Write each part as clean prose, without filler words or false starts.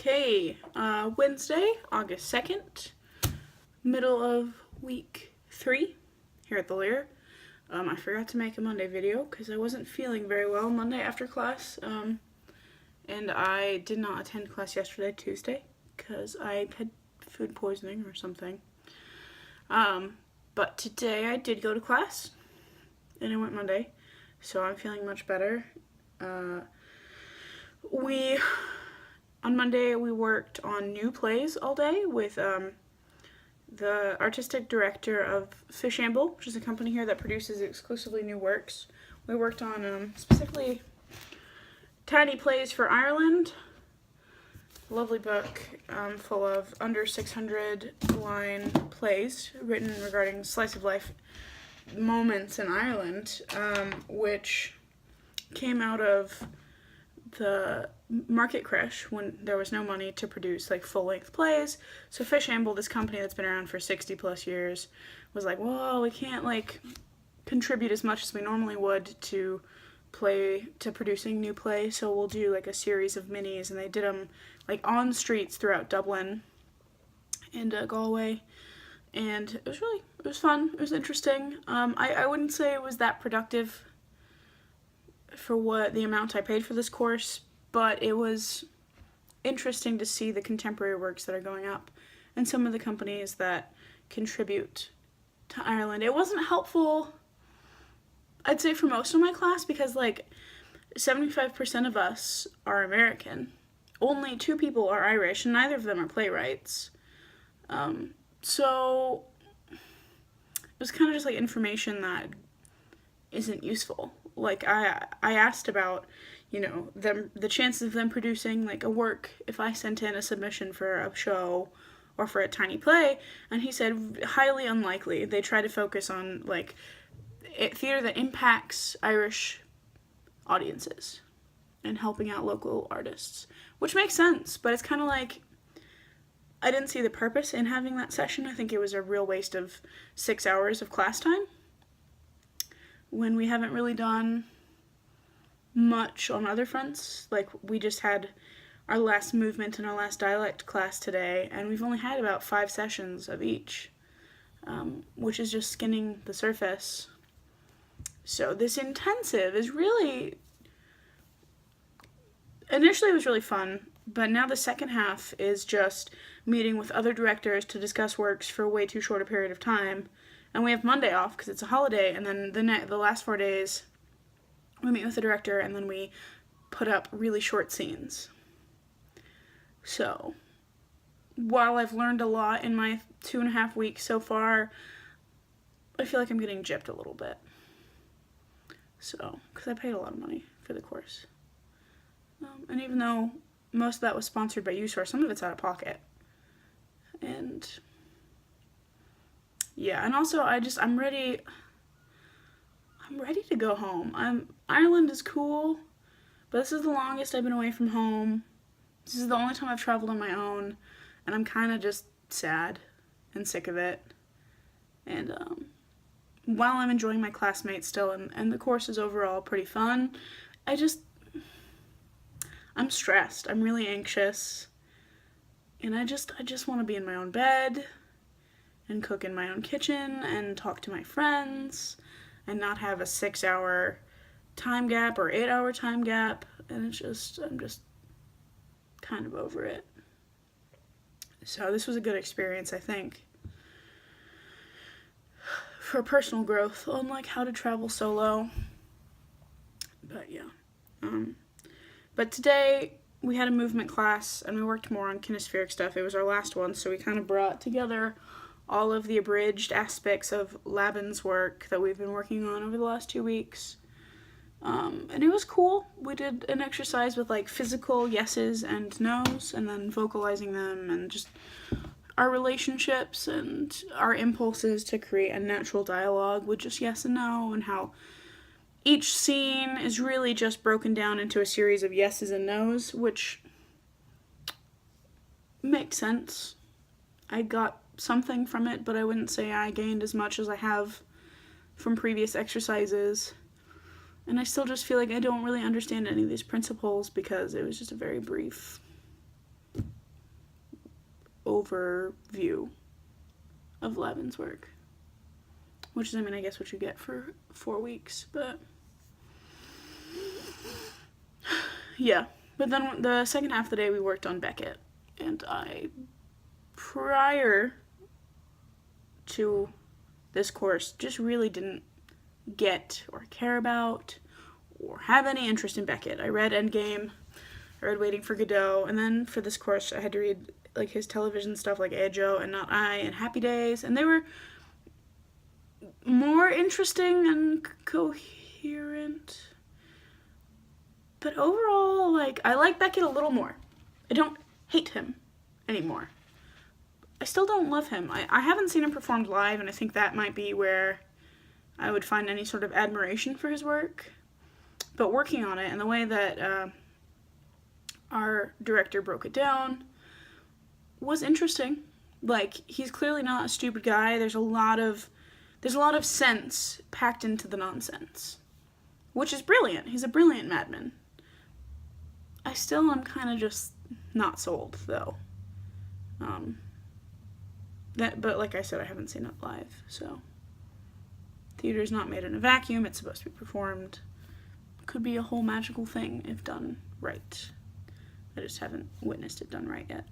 Okay, Wednesday, August 2nd, middle of week 3 here at the Lair. I forgot to make a Monday video because I wasn't feeling very well Monday after class, and I did not attend class yesterday, Tuesday, because I had food poisoning or something. But today I did go to class, and I went Monday, so I'm feeling much better. On Monday, we worked on new plays all day with the artistic director of Fishamble, which is a company here that produces exclusively new works. We worked on specifically tiny plays for Ireland. Lovely book full of under 600 line plays written regarding slice of life moments in Ireland, which came out of the market crash when there was no money to produce like full-length plays. So Fishamble, this company that's been around for 60 plus years, was like, well, we can't like contribute as much as we normally would to producing new plays, so we'll do like a series of minis, and they did them like on streets throughout Dublin and Galway, and it was fun, it was interesting. I wouldn't say it was that productive for what the amount I paid for this course, but it was interesting to see the contemporary works that are going up and some of the companies that contribute to Ireland. It wasn't helpful, I'd say, for most of my class because like 75% of us are American. Only 2 people are Irish, and neither of them are playwrights. So it was kind of just like information that isn't useful. Like I asked about, the chances of them producing like a work if I sent in a submission for a show or for a tiny play, and he said highly unlikely. They try to focus on like theater that impacts Irish audiences and helping out local artists, which makes sense, but it's kind of like I didn't see the purpose in having that session. I think it was a real waste of 6 hours of class time when we haven't really done much on other fronts. Like, we just had our last movement and our last dialect class today, and we've only had about 5 sessions of each, which is just skinning the surface. So this intensive is really, initially it was really fun, but now the second half is just meeting with other directors to discuss works for a way too short a period of time. And we have Monday off because it's a holiday, and then the last 4 days we meet with the director, and then we put up really short scenes. So while I've learned a lot in my 2.5 weeks so far, I feel like I'm getting gypped a little bit. So, because I paid a lot of money for the course. And even though most of that was sponsored by USource, some of it's out of pocket. And yeah, and also I'm ready to go home. Ireland is cool, but this is the longest I've been away from home. This is the only time I've traveled on my own, and I'm kind of just sad and sick of it. And while I'm enjoying my classmates still, and the course is overall pretty fun, I'm stressed. I'm really anxious, and I just want to be in my own bed and cook in my own kitchen and talk to my friends and not have a 6-hour time gap or 8-hour time gap. And I'm just kind of over it. So this was a good experience, I think, for personal growth on like how to travel solo. But yeah. But today we had a movement class and we worked more on kinespheric stuff. It was our last one, so we kind of brought together all of the abridged aspects of Laban's work that we've been working on over the last 2 weeks. And it was cool. We did an exercise with like physical yeses and nos, and then vocalizing them, and just our relationships and our impulses to create a natural dialogue with just yes and no, and how each scene is really just broken down into a series of yeses and nos, which makes sense. I got something from it, but I wouldn't say I gained as much as I have from previous exercises. And I still just feel like I don't really understand any of these principles because it was just a very brief overview of Lavin's work, which is, I mean, I guess what you get for 4 weeks, but yeah. But then the second half of the day we worked on Beckett, and I, prior to this course, just really didn't get or care about or have any interest in Beckett. I read Endgame, I read Waiting for Godot, and then for this course I had to read like his television stuff like Ajo and Not I and Happy Days, and they were more interesting and coherent. But overall, like, I like Beckett a little more. I don't hate him anymore. I still don't love him. I haven't seen him performed live, and I think that might be where I would find any sort of admiration for his work. But working on it, and the way that our director broke it down was interesting. Like, he's clearly not a stupid guy. There's a lot of sense packed into the nonsense, which is brilliant. He's a brilliant madman. I still am kind of just not sold, though. But like I said, I haven't seen it live, so theater's not made in a vacuum. It's supposed to be performed. Could be a whole magical thing if done right. I just haven't witnessed it done right yet.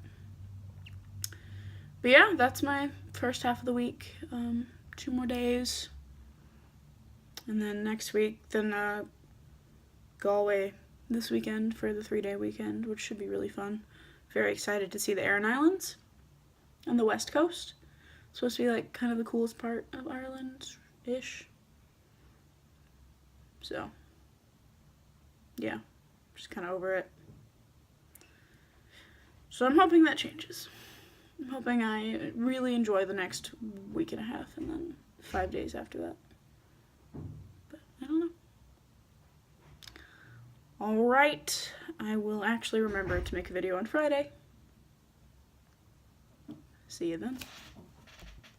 But yeah, that's my first half of the week. 2 more days. And then next week, Galway this weekend for the 3-day weekend, which should be really fun. Very excited to see the Aran Islands on the west coast. It's supposed to be like kind of the coolest part of Ireland-ish. So, yeah, just kind of over it. So I'm hoping that changes. I'm hoping I really enjoy the next week and a half and then 5 days after that. But I don't know. Alright, I will actually remember to make a video on Friday. See you then.